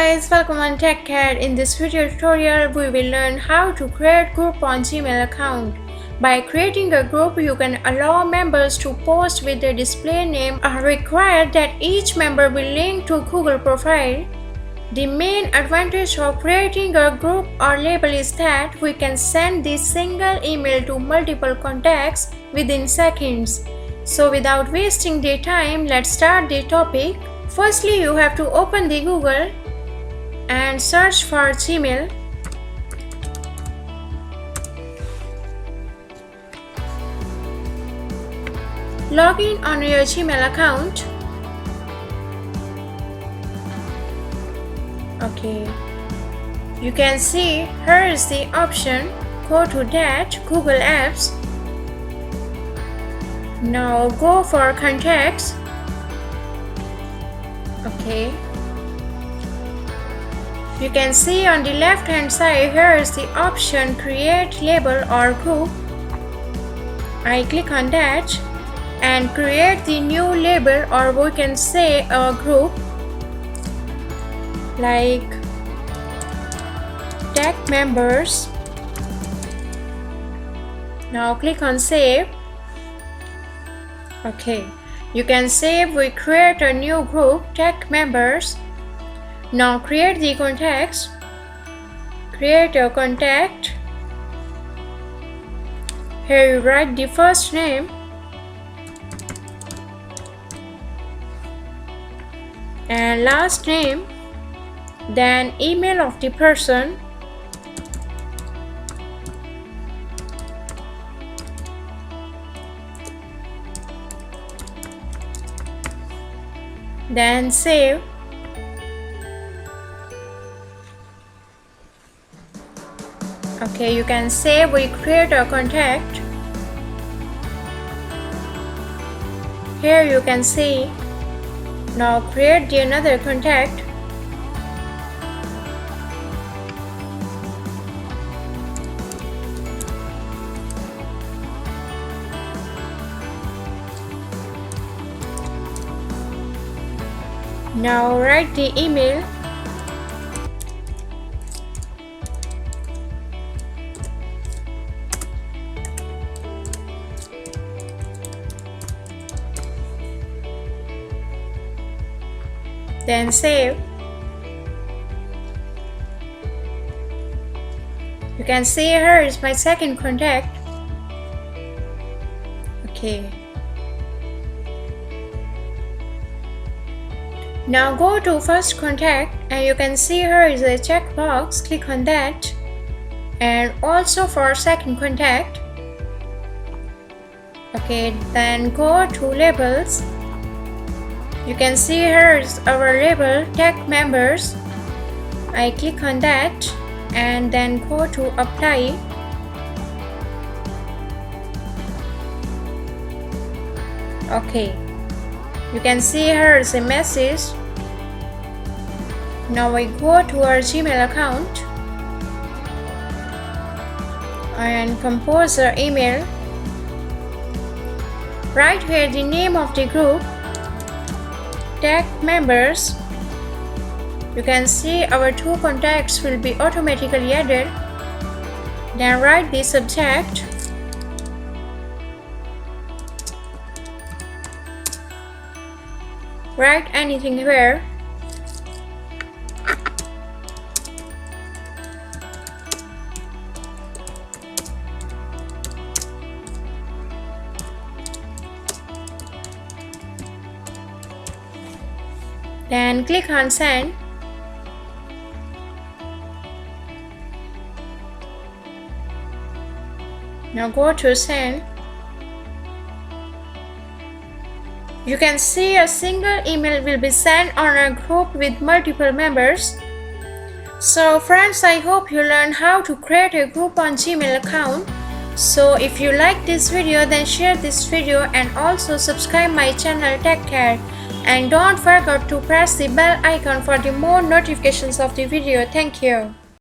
guys, welcome on TechCat. In this video tutorial, we will learn how to create group on Gmail account. By creating a group, you can allow members to post with their display name or require that each member will link to Google profile. The main advantage of creating a group or label is that we can send this single email to multiple contacts within seconds. So without wasting the time, let's start the topic. Firstly, you have to open the Google and search for Gmail. Log in on your Gmail account. Okay, you can see here is the option, go to that Google Apps. Now go for contacts. Okay, you can see on the left hand side here is the option create label or group. I click on that and create the new label, or we can say a group like tag members. Now click on save. Okay, you can save. We create a new group, tag members. Now create the contacts. Create a contact. Here you write the first name and last name, then email of the person, then save. Okay, you can save. We create a contact. Here you can see. Now create the another contact. Now write the email. Then save. You can see here is my second contact. Okay. Now go to first contact and you can see here is a checkbox. Click on that. And also for second contact. Okay, then go to labels. You can see here is our label, tag members. I click on that and then go to apply. Okay, you can see here is a message. Now I go to our Gmail account and compose our email. Write here the name of the group, tag members. You can see our two contacts will be automatically added. Then write the subject. Write anything here. Then click on send. Now go to send. You can see a single email will be sent on a group with multiple members. So friends, I hope you learned how to create a group on Gmail account. So if you like this video, then share this video and also subscribe my channel TechCat. And don't forget to press the bell icon for the more notifications of the video. Thank you.